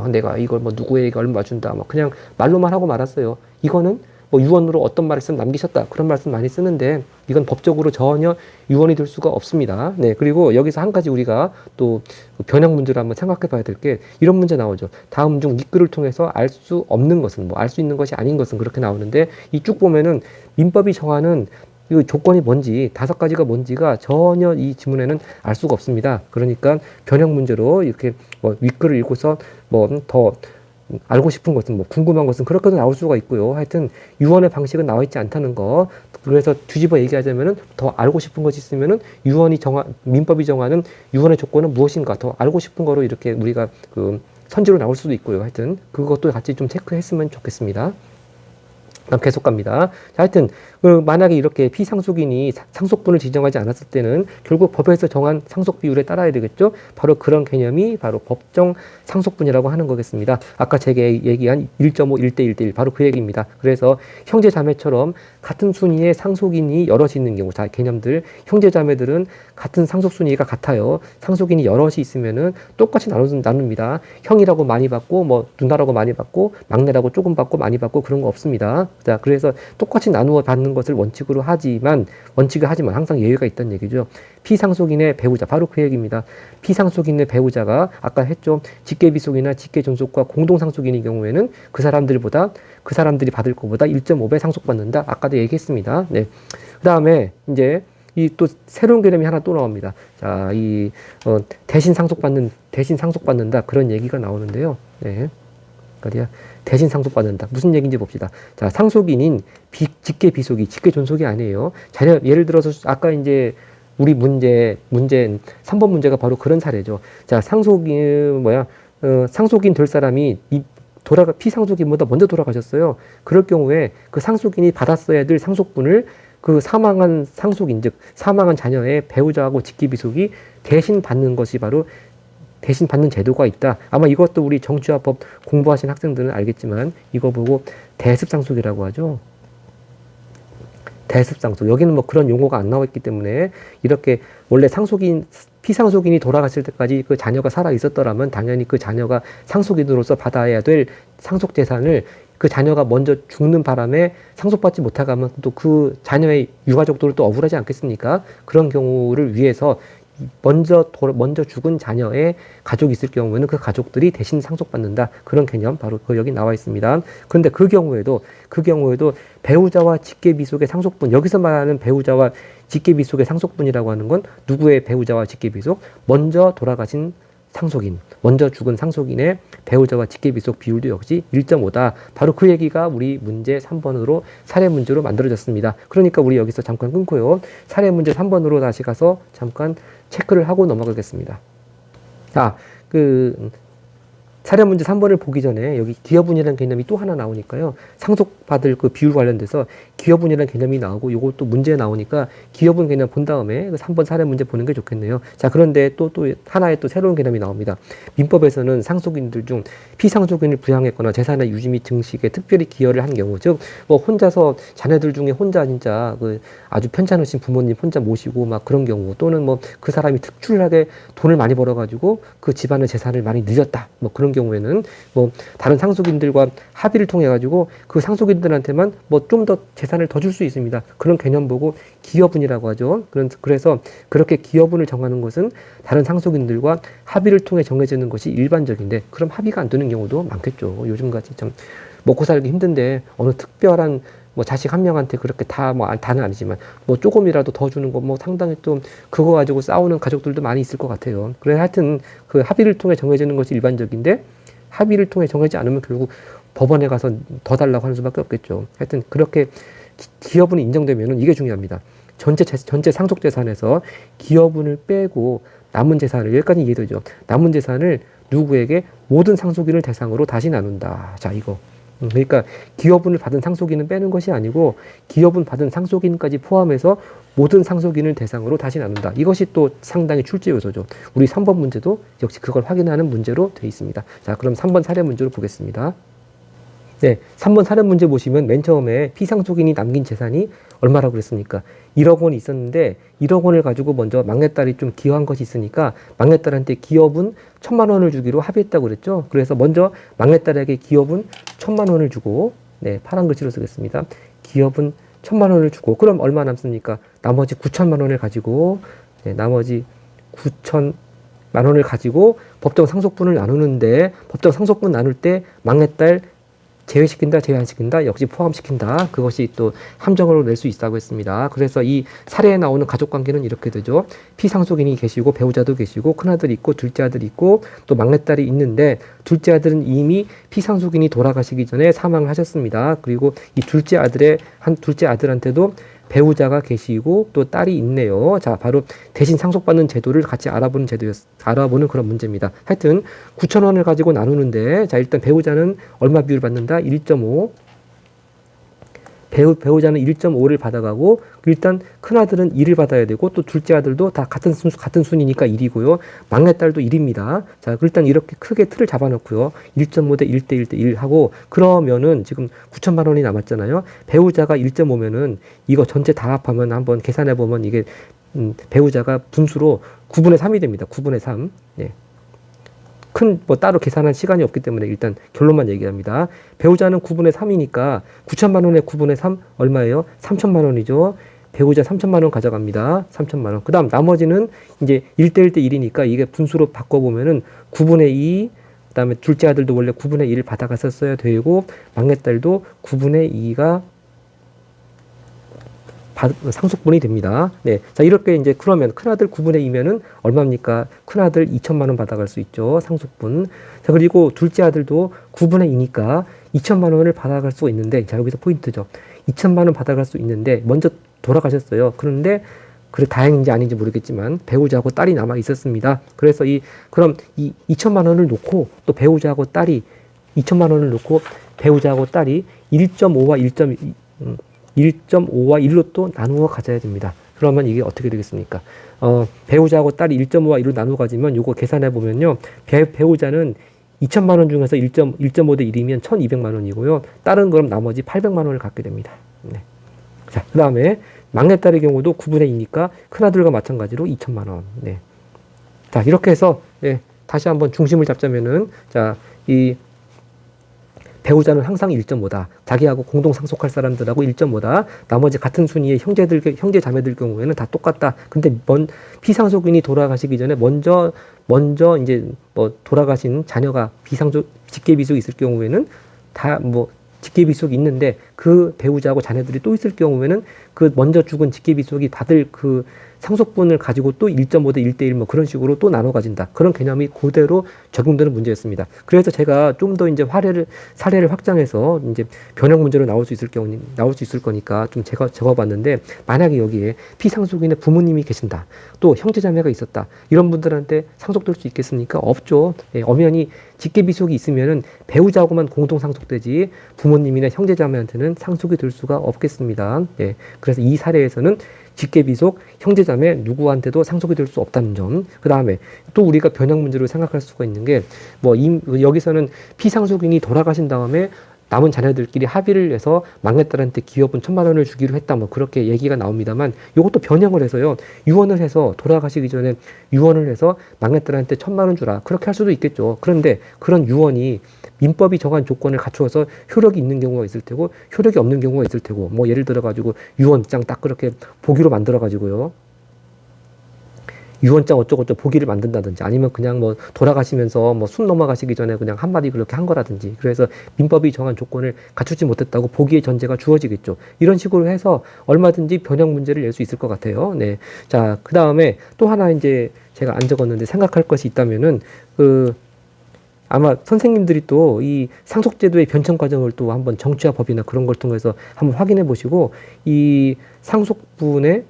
내가 이걸 뭐 누구에게 얼마 준다, 뭐 그냥 말로만 하고 말았어요. 이거는 뭐 유언으로 어떤 말씀 남기셨다, 그런 말씀 많이 쓰는데 이건 법적으로 전혀 유언이 될 수가 없습니다. 네, 그리고 여기서 한 가지 우리가 또 변형 문제를 한번 생각해 봐야 될 게 이런 문제 나오죠. 다음 중 윗글을 통해서 알 수 없는 것은, 뭐 알 수 있는 것이 아닌 것은, 그렇게 나오는데 이 쭉 보면은 민법이 정하는 이 조건이 뭔지, 5가지가 뭔지가 전혀 이 지문에는 알 수가 없습니다. 그러니까 변형 문제로 이렇게 뭐 윗글을 읽고서 뭐 더 알고 싶은 것은, 뭐 궁금한 것은 그렇게도 나올 수가 있고요. 하여튼 유언의 방식은 나와 있지 않다는 거. 그래서 뒤집어 얘기하자면은 더 알고 싶은 것이 있으면은 민법이 정하는 유언의 조건은 무엇인가 더 알고 싶은 거로 이렇게 우리가 그 선지로 나올 수도 있고요. 하여튼 그것도 같이 좀 체크했으면 좋겠습니다. 그럼 계속 갑니다. 자, 하여튼 만약에 이렇게 피상속인이 상속분을 지정하지 않았을 때는 결국 법에서 정한 상속 비율에 따라야 되겠죠. 바로 그런 개념이 바로 법정 상속분이라고 하는 거겠습니다. 아까 제가 얘기한 1.5, 1대1 대1 바로 그 얘기입니다. 그래서 형제 자매처럼 같은 순위의 상속인이 여럿이 있는 경우, 자, 개념들, 형제 자매들은 같은 상속 순위가 같아요. 상속인이 여럿이 있으면은 똑같이 나눕니다. 형이라고 많이 받고 뭐 누나라고 많이 받고 막내라고 조금 받고 많이 받고 그런 거 없습니다. 자, 그래서 똑같이 나누어 받는 것을 원칙을 하지만 항상 예외가 있다는 얘기죠. 피상속인의 배우자, 바로 그 얘기입니다. 피상속인의 배우자가 아까 했죠. 직계비속이나 직계존속과 공동상속인의 경우에는 그 사람들이 받을 것보다 1.5배 상속받는다. 아까도 얘기했습니다. 네. 그 다음에 이제 이 또 새로운 개념이 하나 또 나옵니다. 자, 대신 상속받는다. 그런 얘기가 나오는데요. 네. 그러니까 대신 상속받는다. 무슨 얘기인지 봅시다. 자, 상속인인 직계비속이, 직계존속이 아니에요. 예를 들어서 아까 이제 우리 문제 3번 문제가 바로 그런 사례죠. 자, 상속인 될 사람이 피상속인보다 먼저 돌아가셨어요. 그럴 경우에 그 상속인이 받았어야 될 상속분을 그 사망한 상속인, 즉 사망한 자녀의 배우자하고 직계비속이 대신 받는 것이 바로 대신 받는 제도가 있다. 아마 이것도 우리 정치화법 공부하신 학생들은 알겠지만 이거 보고 대습상속이라고 하죠. 대습상속. 여기는 뭐 그런 용어가 안 나와 있기 때문에 이렇게 원래 피상속인이 돌아갔을 때까지 그 자녀가 살아 있었더라면 당연히 그 자녀가 상속인으로서 받아야 될 상속 재산을 그 자녀가 먼저 죽는 바람에 상속받지 못하게 하면 또 그 자녀의 유가족들은 또 억울하지 않겠습니까? 그런 경우를 위해서 먼저 죽은 자녀의 가족이 있을 경우에는 그 가족들이 대신 상속받는다. 그런 개념 바로 여기 나와 있습니다. 그런데 그 경우에도 배우자와 직계비속의 상속분, 여기서 말하는 배우자와 직계비속의 상속분이라고 하는 건 누구의 배우자와 직계비속? 먼저 돌아가신 상속인, 먼저 죽은 상속인의 배우자와 직계비속 비율도 역시 1.5다. 바로 그 얘기가 우리 문제 3번으로 사례 문제로 만들어졌습니다. 그러니까 우리 여기서 잠깐 끊고요. 사례 문제 3번으로 다시 가서 잠깐 체크를 하고 넘어가겠습니다. 사례 문제 3번을 보기 전에 여기 기여분이라는 개념이 또 하나 나오니까요. 상속받을 그 비율 관련돼서 기여분이라는 개념이 나오고 이것도 문제 나오니까 기여분 개념 본 다음에 3번 사례 문제 보는 게 좋겠네요. 자, 그런데 또 하나의 또 새로운 개념이 나옵니다. 민법에서는 상속인들 중 피상속인을 부양했거나 재산의 유지 및 증식에 특별히 기여를 한 경우, 즉 뭐 혼자서 자녀들 중에 혼자 진짜 그 아주 편찮으신 부모님 혼자 모시고 막 그런 경우, 또는 뭐 그 사람이 특출나게 돈을 많이 벌어가지고 그 집안의 재산을 많이 늘렸다. 뭐 그런 경우에는 뭐 다른 상속인들과 합의를 통해 가지고 그 상속인들한테만 뭐 좀 더 재산을 더 줄 수 있습니다. 그런 개념 보고 기여분이라고 하죠. 그래서 그렇게 기여분을 정하는 것은 다른 상속인들과 합의를 통해 정해지는 것이 일반적인데, 그럼 합의가 안 되는 경우도 많겠죠. 요즘같이 참 먹고 살기 힘든데 어느 특별한 뭐 자식 한 명한테 그렇게 다 뭐 다는 아니지만 뭐 조금이라도 더 주는 거 뭐 상당히 좀 그거 가지고 싸우는 가족들도 많이 있을 것 같아요. 그래서 하여튼 그 합의를 통해 정해지는 것이 일반적인데 합의를 통해 정하지 않으면 결국 법원에 가서 더 달라고 하는 수밖에 없겠죠. 하여튼 그렇게 기여분이 인정되면은 이게 중요합니다. 전체 상속 재산에서 기여분을 빼고 남은 재산을 여기까지 이해되죠. 남은 재산을 누구에게 모든 상속인을 대상으로 다시 나눈다. 자, 이거. 그러니까 기여분을 받은 상속인은 빼는 것이 아니고 기여분 받은 상속인까지 포함해서 모든 상속인을 대상으로 다시 나눈다. 이것이 또 상당히 출제 요소죠. 우리 3번 문제도 역시 그걸 확인하는 문제로 되어 있습니다. 자, 그럼 3번 사례 문제로 보겠습니다. 네, 3번 사례 문제 보시면 맨 처음에 피상속인이 남긴 재산이 얼마라고 그랬습니까? 1억 원이 있었는데 1억 원을 가지고 먼저 막내딸이 좀 기여한 것이 있으니까 막내딸한테 기여분 1,000만 원을 주기로 합의했다고 그랬죠. 그래서 먼저 막내딸에게 기여분 1,000만 원을 주고, 네, 파란 글씨로 쓰겠습니다. 기여분 1,000만 원을 주고, 그럼 얼마 남습니까? 나머지 9천만 원을 가지고, 네, 나머지 9천만 원을 가지고 법정 상속분을 나누는데, 법정 상속분 나눌 때 막내딸 제외시킨다, 제외 안 시킨다, 역시 포함시킨다. 그것이 또 함정으로 낼 수 있다고 했습니다. 그래서 이 사례에 나오는 가족관계는 이렇게 되죠. 피상속인이 계시고 배우자도 계시고 큰아들이 있고 둘째 아들이 있고 또 막내딸이 있는데 둘째 아들은 이미 피상속인이 돌아가시기 전에 사망을 하셨습니다. 그리고 이 둘째 아들한테도 배우자가 계시고 또 딸이 있네요. 자, 바로 대신 상속받는 제도를 같이 알아보는 그런 문제입니다. 하여튼 9천 원을 가지고 나누는데, 자, 일단 배우자는 얼마 비율을 받는다? 1.5. 배우자는 1.5를 받아가고, 일단 큰아들은 1을 받아야 되고, 또 둘째 아들도 다 같은 순이니까 1이고요. 막내딸도 1입니다. 자, 일단 이렇게 크게 틀을 잡아놓고요. 1.5 대 1 대 1 대 1 하고, 그러면은 지금 9천만 원이 남았잖아요. 배우자가 1.5면은 이거 전체 다 합하면 한번 계산해보면 이게, 배우자가 분수로 9분의 3이 됩니다. 9분의 3. 예. 뭐 따로 계산할 시간이 없기 때문에 일단 결론만 얘기합니다. 배우자는 9분의 3이니까 9천만 원의 9분의 3 얼마예요? 3천만 원이죠. 배우자 3천만 원 가져갑니다. 3천만 원. 그 다음 나머지는 이제 1대 1대 1이니까 이게 분수로 바꿔보면은 9분의 2, 그 다음에 둘째 아들도 원래 9분의 1을 받아갔었어야 되고 막내딸도 9분의 2가 상속분이 됩니다. 네. 자, 이렇게 이제 그러면 큰아들 9분의 2면은 얼마입니까? 큰아들 2천만 원 받아갈 수 있죠. 상속분. 자, 그리고 둘째 아들도 9분의 2니까 2천만 원을 받아갈 수 있는데, 자, 여기서 포인트죠. 2천만 원 받아갈 수 있는데 먼저 돌아가셨어요. 그런데 그래 다행인지 아닌지 모르겠지만 배우자하고 딸이 남아 있었습니다. 그래서 그럼 이 2천만 원을 놓고 또 배우자하고 딸이 2천만 원을 놓고 배우자하고 딸이 1.5와 1.5와 1로 또 나누어 가져야 됩니다. 그러면 이게 어떻게 되겠습니까? 배우자하고 딸이 1.5와 1로 나누어 가지면 요거 계산해 보면요. 배우자는 2천만 원 중에서 1.5 대 1이면 1,200만 원이고요. 딸은 그럼 나머지 800만 원을 갖게 됩니다. 네. 자, 그 다음에 막내딸의 경우도 9분의 2니까 큰아들과 마찬가지로 2천만 원. 네. 자, 이렇게 해서, 네, 다시 한번 중심을 잡자면은, 자, 이 배우자는 항상 1.5다. 자기하고 공동 상속할 사람들하고 1.5다. 나머지 같은 순위의 형제 자매들 경우에는 다 똑같다. 근데 피상속인이 돌아가시기 전에 먼저 이제 뭐 돌아가신 자녀가 직계비속이 있을 경우에는 다 뭐 직계비속이 있는데 그 배우자하고 자녀들이 또 있을 경우에는 그 먼저 죽은 직계비속이 받을 그 상속분을 가지고 또 1.5 대 1 대 1 뭐 그런 식으로 또 나눠 가진다. 그런 개념이 그대로 적용되는 문제였습니다. 그래서 제가 좀 더 이제 사례를 확장해서 이제 변형 문제로 나올 수 있을 거니까 좀 적어봤는데, 만약에 여기에 피상속인의 부모님이 계신다. 또 형제자매가 있었다. 이런 분들한테 상속될 수 있겠습니까? 없죠. 예, 엄연히 직계비속이 있으면은 배우자하고만 공동 상속되지 부모님이나 형제자매한테는 상속이 될 수가 없겠습니다. 예, 그래서 이 사례에서는 직계비속, 형제자매 누구한테도 상속이 될 수 없다는 점. 그 다음에 또 우리가 변형 문제로 생각할 수가 있는 게, 뭐 여기서는 피상속인이 돌아가신 다음에 남은 자녀들끼리 합의를 해서 막내딸한테 기여분 1,000만 원을 주기로 했다. 뭐 그렇게 얘기가 나옵니다만, 이것도 변형을 해서요. 유언을 해서 돌아가시기 전에 유언을 해서 막내딸한테 1,000만 원 주라. 그렇게 할 수도 있겠죠. 그런데 그런 유언이 민법이 정한 조건을 갖추어서 효력이 있는 경우가 있을 테고 효력이 없는 경우가 있을 테고, 뭐 예를 들어 가지고 유언장 딱 그렇게 보기로 만들어 가지고요. 유언장 어쩌고저쩌고 보기를 만든다든지 아니면 그냥 뭐 돌아가시면서 뭐 숨 넘어가시기 전에 그냥 한마디 그렇게 한 거라든지 그래서 민법이 정한 조건을 갖추지 못했다고 보기의 전제가 주어지겠죠. 이런 식으로 해서 얼마든지 변형 문제를 낼 수 있을 것 같아요. 네. 자, 그 다음에 또 하나 이제 제가 안 적었는데 생각할 것이 있다면은 그 아마 선생님들이 또 이 상속제도의 변천 과정을 또 한번 정치와 법이나 그런 걸 통해서 한번 확인해 보시고 이 상속분의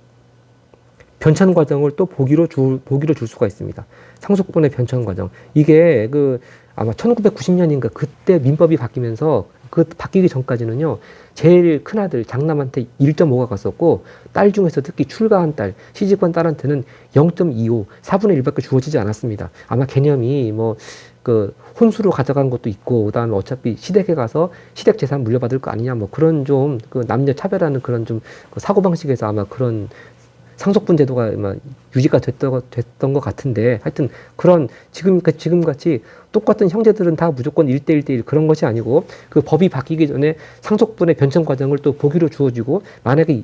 변천 과정을 또 보기로 줄 수가 있습니다. 상속분의 변천 과정. 이게 그 아마 1990년인가 그때 민법이 바뀌면서 그 바뀌기 전까지는요. 제일 큰 아들 장남한테 1.5가 갔었고 딸 중에서 특히 출가한 딸, 시집간 딸한테는 0.25, 4분의 1밖에 주어지지 않았습니다. 아마 개념이 뭐 그 혼수로 가져간 것도 있고 그다음에 어차피 시댁에 가서 시댁 재산 물려받을 거 아니냐 뭐 그런 좀 그 남녀 차별하는 그런 좀 그 사고방식에서 아마 그런 상속분 제도가 아마 유지가 됐던 것 같은데 하여튼 그런 지금 같이 똑같은 형제들은 다 무조건 1대1 그런 것이 아니고 그 법이 바뀌기 전에 상속분의 변천 과정을 또 보기로 주어지고 만약에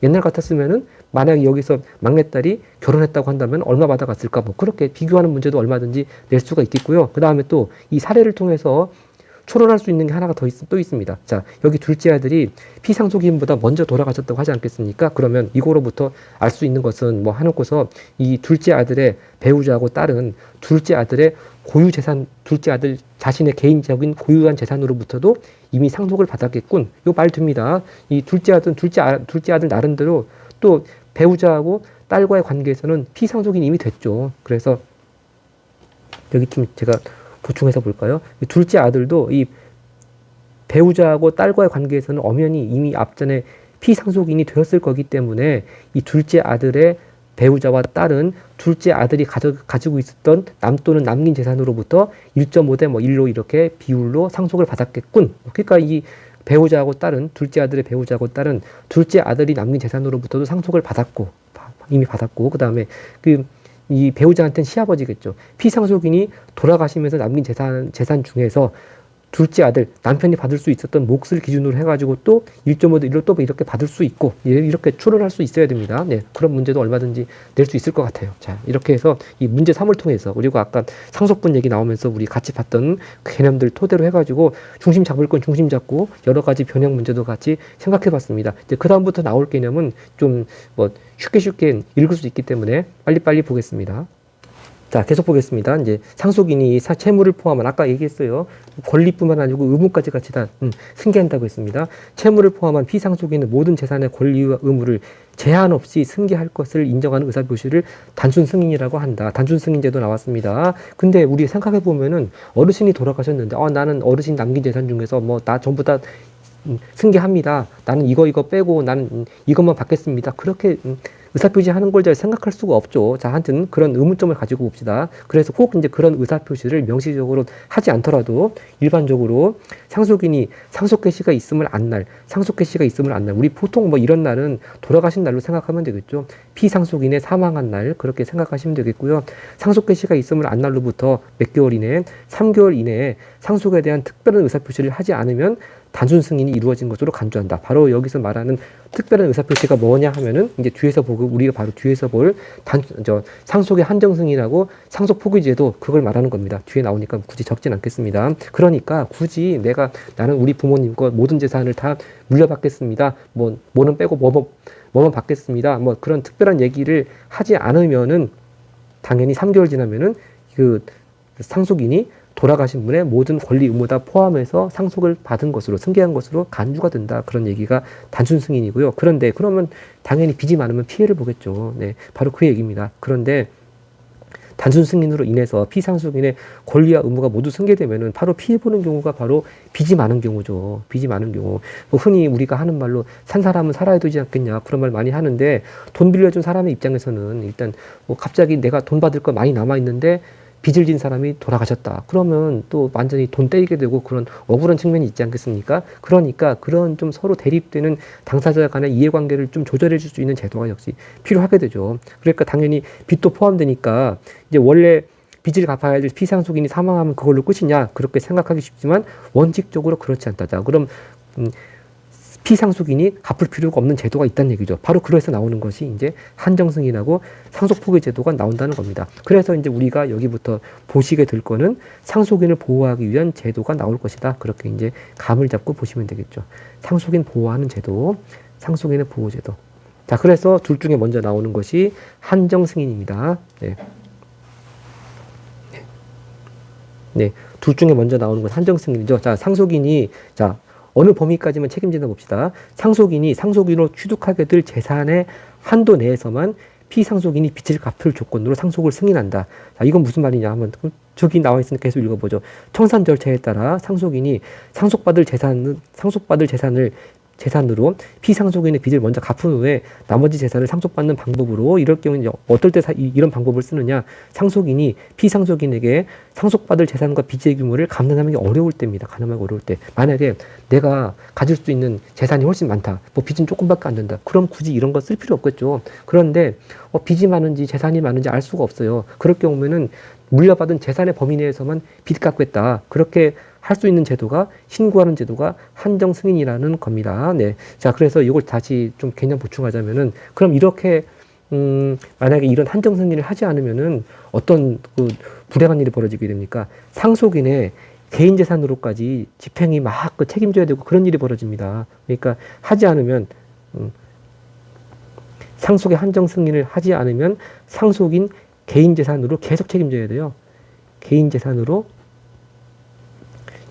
옛날 같았으면은 만약에 여기서 막내딸이 결혼했다고 한다면 얼마 받아갔을까 뭐 그렇게 비교하는 문제도 얼마든지 낼 수가 있겠고요. 그 다음에 또 이 사례를 통해서 추론할 수 있는 게 하나가 또 있습니다. 자, 여기 둘째 아들이 피상속인보다 먼저 돌아가셨다고 하지 않겠습니까? 그러면 이거로부터 알 수 있는 것은 뭐 하놓고서 이 둘째 아들의 배우자하고 딸은 둘째 아들의 고유 재산, 둘째 아들 자신의 개인적인 고유한 재산으로부터도 이미 상속을 받았겠군. 요 말 됩니다. 이 둘째 아들 나름대로 또 배우자하고 딸과의 관계에서는 피상속인이 이미 됐죠. 그래서 여기 좀 제가 보충해서 볼까요? 둘째 아들도 이 배우자하고 딸과의 관계에서는 엄연히 이미 앞전에 피상속인이 되었을 거기 때문에 이 둘째 아들의 배우자와 딸은 둘째 아들이 가지고 있었던 남 또는 남긴 재산으로부터 1.5대 뭐 1로 이렇게 비율로 상속을 받았겠군. 그러니까 이 배우자하고 딸은 둘째 아들의 배우자하고 딸은 둘째 아들이 남긴 재산으로부터도 상속을 받았고 이미 받았고 그다음에 이 배우자한테는 시아버지겠죠. 피상속인이 돌아가시면서 남긴 재산 중에서 둘째 아들, 남편이 받을 수 있었던 몫을 기준으로 해가지고 또 1.5대 1로 또 이렇게 받을 수 있고 이렇게 추론할 수 있어야 됩니다. 네, 그런 문제도 얼마든지 낼 수 있을 것 같아요. 자, 이렇게 해서 이 문제 3을 통해서 그리고 아까 상속분 얘기 나오면서 우리 같이 봤던 그 개념들 토대로 해가지고 중심 잡을 건 중심 잡고 여러 가지 변형 문제도 같이 생각해봤습니다. 이제 그 다음부터 나올 개념은 좀 뭐 쉽게 읽을 수 있기 때문에 빨리빨리 보겠습니다. 자, 계속 보겠습니다. 이제 상속인이 채무를 포함한 아까 얘기했어요. 권리뿐만 아니고 의무까지 같이 다 승계한다고 했습니다. 채무를 포함한 피상속인은 모든 재산의 권리와 의무를 제한 없이 승계할 것을 인정하는 의사표시를 단순 승인이라고 한다. 단순 승인제도 나왔습니다. 근데 우리 생각해 보면은 어르신이 돌아가셨는데 나는 어르신 남긴 재산 중에서 뭐 나 전부 다 승계합니다. 나는 이거 빼고 나는 이것만 받겠습니다. 그렇게 의사표시 하는 걸 잘 생각할 수가 없죠. 자, 하여튼 그런 의문점을 가지고 봅시다. 그래서 꼭 이제 그런 의사표시를 명시적으로 하지 않더라도 일반적으로 상속인이 상속개시가 있음을 안 날, 우리 보통 뭐 이런 날은 돌아가신 날로 생각하면 되겠죠. 피상속인의 사망한 날 그렇게 생각하시면 되겠고요. 상속개시가 있음을 안 날로부터 몇 개월 이내, 3개월 이내에 상속에 대한 특별한 의사표시를 하지 않으면 단순 승인이 이루어진 것으로 간주한다. 바로 여기서 말하는 특별한 의사표시가 뭐냐 하면은 이제 뒤에서 보고 우리가 바로 뒤에서 볼 상속의 한정 승인하고 상속 포기제도 그걸 말하는 겁니다. 뒤에 나오니까 굳이 적진 않겠습니다. 그러니까 굳이 나는 우리 부모님 거 모든 재산을 다 물려받겠습니다. 뭐는 빼고 뭐만 받겠습니다. 뭐 그런 특별한 얘기를 하지 않으면은 당연히 3개월 지나면은 그 상속인이 돌아가신 분의 모든 권리 의무 다 포함해서 상속을 받은 것으로 승계한 것으로 간주가 된다. 그런 얘기가 단순 승인이고요. 그런데 그러면 당연히 빚이 많으면 피해를 보겠죠. 네, 바로 그 얘기입니다. 그런데 단순 승인으로 인해서 피상속인의 권리와 의무가 모두 승계되면은 바로 피해 보는 경우가 바로 빚이 많은 경우죠. 빚이 많은 경우. 뭐 흔히 우리가 하는 말로 산 사람은 살아야 되지 않겠냐 그런 말 많이 하는데 돈 빌려준 사람의 입장에서는 일단 뭐 갑자기 내가 돈 받을 거 많이 남아 있는데 빚을 진 사람이 돌아가셨다. 그러면 또 완전히 돈 떼이게 되고 그런 억울한 측면이 있지 않겠습니까? 그러니까 그런 좀 서로 대립되는 당사자 간의 이해관계를 좀 조절해 줄 수 있는 제도가 역시 필요하게 되죠. 그러니까 당연히 빚도 포함되니까 이제 원래 빚을 갚아야 될 피상속인이 사망하면 그걸로 끝이냐 그렇게 생각하기 쉽지만 원칙적으로 그렇지 않다. 자, 그럼 피상속인이 갚을 필요가 없는 제도가 있다는 얘기죠. 바로 그래서 나오는 것이 이제 한정승인하고 상속포기 제도가 나온다는 겁니다. 그래서 이제 우리가 여기부터 보시게 될 거는 상속인을 보호하기 위한 제도가 나올 것이다. 그렇게 이제 감을 잡고 보시면 되겠죠. 상속인 보호하는 제도, 상속인의 보호 제도. 자, 그래서 둘 중에 먼저 나오는 것이 한정승인입니다. 네. 네. 둘 중에 먼저 나오는 건 한정승인이죠. 자, 상속인이, 자, 어느 범위까지만 책임진다 봅시다. 상속인이 상속인으로 취득하게 될 재산의 한도 내에서만 피상속인이 빚을 갚을 조건으로 상속을 승인한다. 자, 이건 무슨 말이냐 하면, 저기 나와 있으니까 계속 읽어보죠. 청산 절차에 따라 상속인이 상속받을 재산으로 피상속인의 빚을 먼저 갚은 후에 나머지 재산을 상속받는 방법으로, 이럴 경우는 이제 어떨 때 이런 방법을 쓰느냐, 상속인이 피상속인에게 상속받을 재산과 빚의 규모를 감당하는 게 어려울 때입니다. 가늠하기 어려울 때. 만약에 내가 가질 수 있는 재산이 훨씬 많다, 뭐 빚은 조금밖에 안 된다, 그럼 굳이 이런 거 쓸 필요 없겠죠. 그런데 빚이 많은지 재산이 많은지 알 수가 없어요. 그럴 경우에는 물려받은 재산의 범위 내에서만 빚 갚겠다, 그렇게 할 수 있는 제도가, 신고하는 제도가 한정 승인이라는 겁니다. 네. 자, 그래서 이걸 다시 좀 개념 보충하자면은, 그럼 이렇게, 만약에 이런 한정 승인을 하지 않으면은 어떤 그 불행한 일이 벌어지게 됩니까? 상속인의 개인 재산으로까지 집행이 막 그 책임져야 되고 그런 일이 벌어집니다. 그러니까 하지 않으면, 상속의 한정 승인을 하지 않으면 상속인 개인 재산으로 계속 책임져야 돼요. 개인 재산으로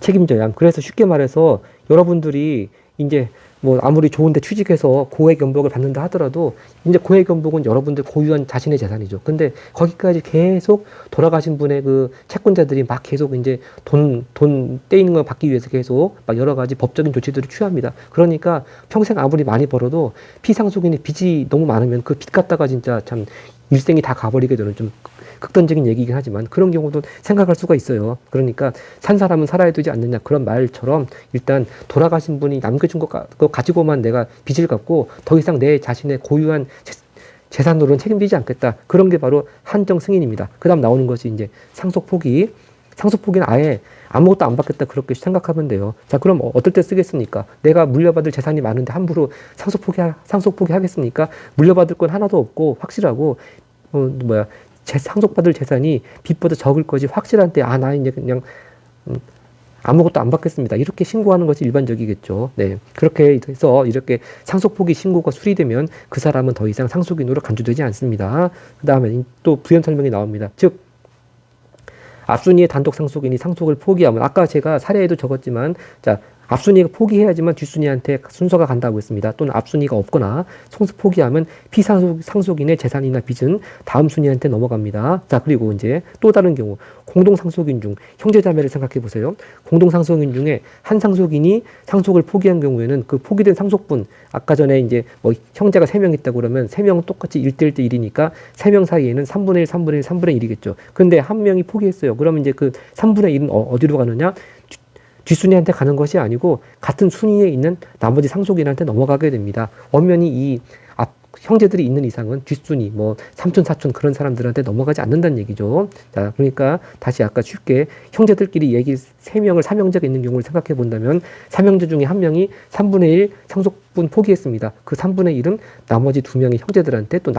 책임져야 함. 그래서 쉽게 말해서 여러분들이 이제 뭐 아무리 좋은데 취직해서 고액 연봉을 받는다 하더라도 이제 고액 연봉은 여러분들 고유한 자신의 재산이죠. 근데 거기까지 계속 돌아가신 분의 그 채권자들이 막 계속 이제 돈 떼이는 걸 받기 위해서 계속 막 여러 가지 법적인 조치들을 취합니다. 그러니까 평생 아무리 많이 벌어도 피상속인의 빚이 너무 많으면 그 빚 갖다가 진짜 참 일생이 다 가버리게 되는, 좀 극단적인 얘기이긴 하지만 그런 경우도 생각할 수가 있어요. 그러니까 산 사람은 살아야 되지 않느냐, 그런 말처럼 일단 돌아가신 분이 남겨준 것 가지고만 내가 빚을 갚고 더 이상 내 자신의 고유한 재산으로는 책임지지 않겠다. 그런 게 바로 한정 승인입니다. 그 다음 나오는 것이 이제 상속 포기. 상속 포기는 아예 아무것도 안 받겠다, 그렇게 생각하면 돼요. 자, 그럼 어떨 때 쓰겠습니까? 내가 물려받을 재산이 많은데 함부로 상속 포기 하겠습니까? 물려받을 건 하나도 없고 확실하고, 상속받을 재산이 빚보다 적을 것이 확실한 때, 나 이제 그냥 아무것도 안 받겠습니다, 이렇게 신고하는 것이 일반적이겠죠. 네. 그렇게 해서 이렇게 상속포기 신고가 수리되면 그 사람은 더 이상 상속인으로 간주되지 않습니다. 그 다음에 또 부연 설명이 나옵니다. 즉, 앞순위의 단독 상속인이 상속을 포기하면, 아까 제가 사례에도 적었지만, 자, 앞순위가 포기해야지만 뒷순위한테 순서가 간다고 했습니다. 또는 앞순위가 없거나 상속 포기하면 피상속인의 재산이나 빚은 다음 순위한테 넘어갑니다. 자, 그리고 이제 또 다른 경우, 공동상속인 중 형제자매를 생각해 보세요. 공동상속인 중에 한 상속인이 상속을 포기한 경우에는 그 포기된 상속분, 아까 전에 이제 뭐 형제가 3명 있다고 그러면 3명은 똑같이 1대1 대 1이니까 3명 사이에는 3분의 1, 3분의 1, 3분의 1이겠죠. 근데 한 명이 포기했어요. 그러면 이제 그 3분의 1은 어디로 가느냐? 뒷순위한테 가는 것이 아니고 같은 순위에 있는 나머지 상속인한테 넘어가게 됩니다. 엄연히 이 형제들이 있는 이상은 뒷순위, 뭐 삼촌, 사촌 그런 사람들한테 넘어가지 않는다는 얘기죠. 자, 그러니까 다시 아까 쉽게 형제들끼리 3명을 삼형제가 있는 경우를 생각해 본다면 3형제 중에 1명이 3분의 1 상속분 포기했습니다. 그 3분의 1은 나머지 2명의 형제들한테 또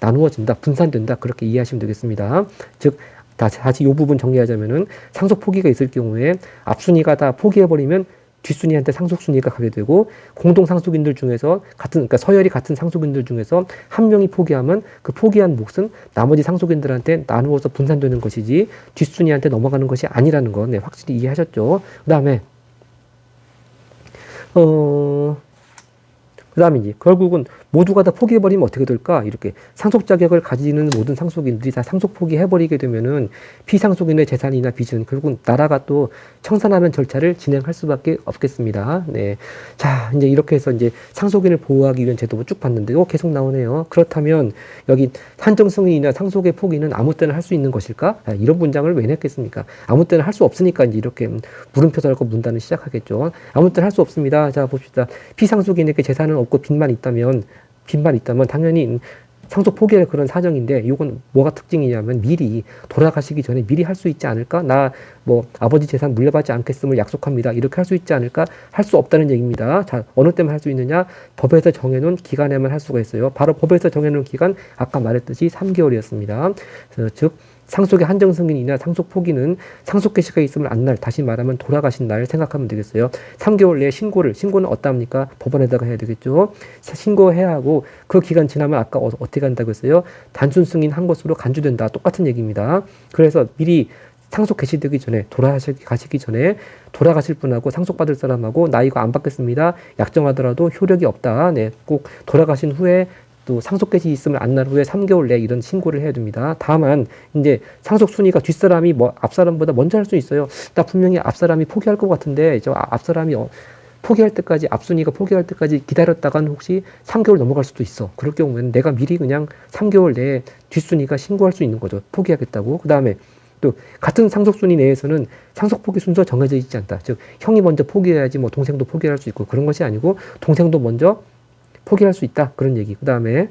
나누어진다, 분산된다, 그렇게 이해하시면 되겠습니다. 즉, 다시 이 부분 정리하자면은 상속 포기가 있을 경우에 앞순위가 다 포기해버리면 뒷순위한테 상속순위가 가게 되고, 공동 상속인들 중에서 그러니까 서열이 같은 상속인들 중에서 한 명이 포기하면 그 포기한 몫은 나머지 상속인들한테 나누어서 분산되는 것이지 뒷순위한테 넘어가는 것이 아니라는 건, 네, 확실히 이해하셨죠? 그 다음에 이제 결국은 모두가 다 포기해버리면 어떻게 될까? 이렇게 상속 자격을 가지는 모든 상속인들이 다 상속 포기해버리게 되면은 피상속인의 재산이나 빚은 결국은 나라가 또 청산하는 절차를 진행할 수밖에 없겠습니다. 네. 자, 이제 이렇게 해서 이제 상속인을 보호하기 위한 제도를 쭉 봤는데, 계속 나오네요. 그렇다면 여기 한정 승인이나 상속의 포기는 아무 때나 할 수 있는 것일까? 이런 문장을 왜 냈겠습니까? 아무 때나 할 수 없으니까 이제 이렇게 물음표 달고 문단을 시작하겠죠. 아무 때나 할 수 없습니다. 자, 봅시다. 피상속인에게 재산은 없고 빚만 있다면 당연히 상속 포기할 그런 사정인데 이건 뭐가 특징이냐면 미리 돌아가시기 전에 미리 할 수 있지 않을까? 나 뭐 아버지 재산 물려받지 않겠음을 약속합니다. 이렇게 할 수 있지 않을까? 할 수 없다는 얘기입니다. 자, 어느 때만 할 수 있느냐? 법에서 정해놓은 기간에만 할 수가 있어요. 바로 법에서 정해놓은 기간 아까 말했듯이 3개월이었습니다. 즉 상속의 한정 승인이나 상속 포기는 상속 개시가 있음을 안 날, 다시 말하면 돌아가신 날 생각하면 되겠어요. 3개월 내에 신고는 어디다 합니까? 법원에다가 해야 되겠죠. 신고해야 하고 그 기간 지나면 아까 어떻게 한다고 했어요? 단순 승인한 것으로 간주된다. 똑같은 얘기입니다. 그래서 미리 상속 개시되기 전에 돌아가시기 전에 돌아가실 분하고 상속받을 사람하고 나 이거 안 받겠습니다. 약정하더라도 효력이 없다. 네, 꼭 돌아가신 후에 또 상속 개시 있음을 안 날 후에 3개월 내에 이런 신고를 해야 됩니다. 다만 이제 상속 순위가 뒷사람이 뭐 앞사람보다 먼저 할 수 있어요. 나 분명히 앞사람이 포기할 것 같은데 저 앞사람이 포기할 때까지 앞순위가 포기할 때까지 기다렸다간 혹시 3개월 넘어갈 수도 있어. 그럴 경우에는 내가 미리 그냥 3개월 내에 뒷순위가 신고할 수 있는 거죠. 포기하겠다고. 그다음에 또 같은 상속순위 내에서는 상속 포기 순서 정해져 있지 않다. 즉 형이 먼저 포기해야지 뭐 동생도 포기할 수 있고 그런 것이 아니고 동생도 먼저 포기할 수 있다. 그런 얘기. 그 다음에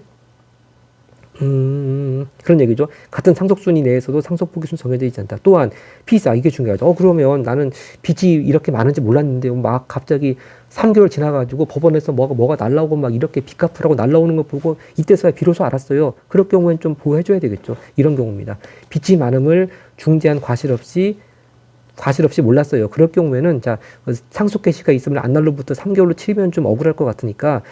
그런 얘기죠. 같은 상속순위 내에서도 상속 포기 순서 정해져 있지 않다. 또한 피사 이게 중요하죠. 그러면 나는 빚이 이렇게 많은지 몰랐는데 막 갑자기 3개월 지나가지고 법원에서 뭐가 날라오고 막 이렇게 빚 갚으라고 날라오는 거 보고 이때서야 비로소 알았어요. 그럴 경우엔 좀 보호해줘야 되겠죠. 이런 경우입니다. 빚이 많음을 중대한 과실 없이 몰랐어요. 그럴 경우에는 자 상속 개시가 있으면 안 날로부터 3개월로 치면 좀 억울할 것 같으니까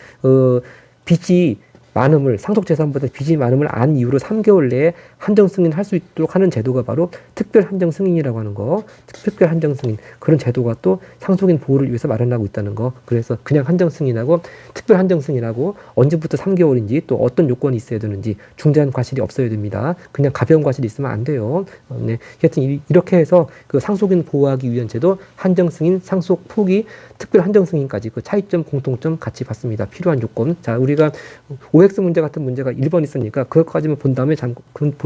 빚이 많음을 상속 재산보다 빚이 많음을 안 이유로 3개월 내에 한정 승인할 수 있도록 하는 제도가 바로 특별 한정 승인이라고 하는 거. 특별 한정 승인 그런 제도가 또 상속인 보호를 위해서 마련하고 있다는 거. 그래서 그냥 한정 승인하고 특별 한정 승인하고 언제부터 3개월인지 또 어떤 요건이 있어야 되는지 중대한 과실이 없어야 됩니다. 그냥 가벼운 과실이 있으면 안 돼요. 네. 하여튼 이렇게 해서 그 상속인 보호하기 위한 제도 한정 승인, 상속 포기, 특별 한정 승인까지 그 차이점, 공통점 같이 봤습니다. 필요한 요건. 자, 우리가 OX 문제 같은 문제가 1번 있으니까 그것까지만 본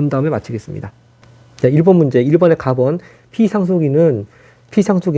다음에 마치겠습니다. 자, 1번 문제. 1번의 가번. 피상속인은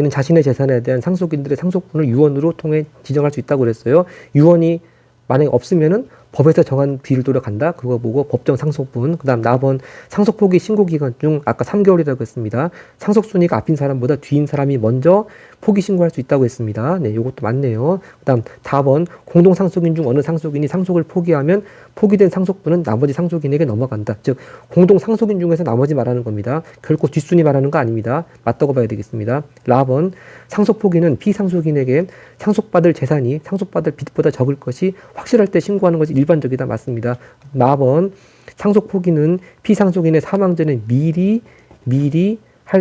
자신의 재산에 대한 상속인들의 상속분을 유언으로 통해 지정할 수 있다고 그랬어요. 유언이 만약에 없으면은 법에서 정한 비율도로 간다. 그거 보고 법정 상속분. 그 다음 4번 상속 포기 신고 기간 중 아까 3개월이라고 했습니다. 상속 순위가 앞인 사람보다 뒤인 사람이 먼저 포기 신고할 수 있다고 했습니다. 네, 요것도 맞네요. 그 다음 4번 공동 상속인 중 어느 상속인이 상속을 포기하면 포기된 상속분은 나머지 상속인에게 넘어간다. 즉 공동 상속인 중에서 나머지 말하는 겁니다. 결코 뒷순위 말하는 거 아닙니다. 맞다고 봐야 되겠습니다. 4번 상속 포기는 피상속인에게 상속받을 재산이 상속받을 빚보다 적을 것이 확실할 때 신고하는 것이 일반적이다. 맞습니다. 4번 상속 포기는 피상속인의 사망 전에 미리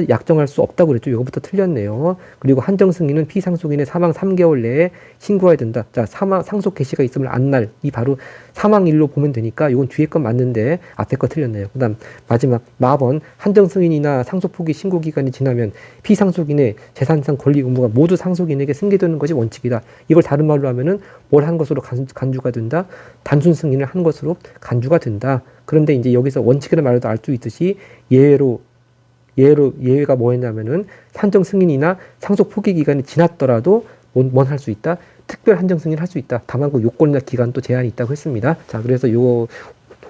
약정할 수 없다고 그랬죠. 이거부터 틀렸네요. 그리고 한정 승인은 피상속인의 사망 3개월 내에 신고해야 된다. 자, 상속 개시가 있음을 안 날, 이 바로 사망일로 보면 되니까 이건 뒤에 건 맞는데 앞에 거 틀렸네요. 그 다음 마지막 4번 한정 승인이나 상속 포기 신고 기간이 지나면 피상속인의 재산상 권리 의무가 모두 상속인에게 승계되는 것이 원칙이다. 이걸 다른 말로 하면은 뭘 한 것으로 간주가 된다. 단순 승인을 한 것으로 간주가 된다. 그런데 이제 여기서 원칙이라는 말로도 알 수 있듯이 예외가 뭐였냐면은 한정 승인이나 상속 포기 기간이 지났더라도 뭔 할 수 있다? 특별 한정 승인 할 수 있다. 다만 그 요건이나 기간도 제한이 있다고 했습니다. 자, 그래서 요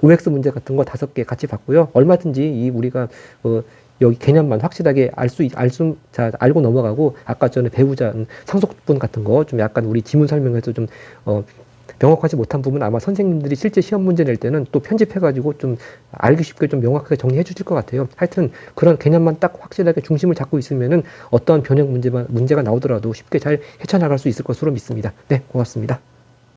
OX 문제 같은 거 5개 같이 봤고요. 얼마든지 우리가 여기 개념만 확실하게 알고 넘어가고 아까 전에 배우자 상속분 같은 거 좀 약간 우리 지문 설명에서 좀 명확하지 못한 부분 아마 선생님들이 실제 시험 문제 낼 때는 또 편집해가지고 좀 알기 쉽게 좀 명확하게 정리해 주실 것 같아요. 하여튼 그런 개념만 딱 확실하게 중심을 잡고 있으면은 어떠한 변형 문제가 나오더라도 쉽게 잘 헤쳐나갈 수 있을 것으로 믿습니다. 네, 고맙습니다.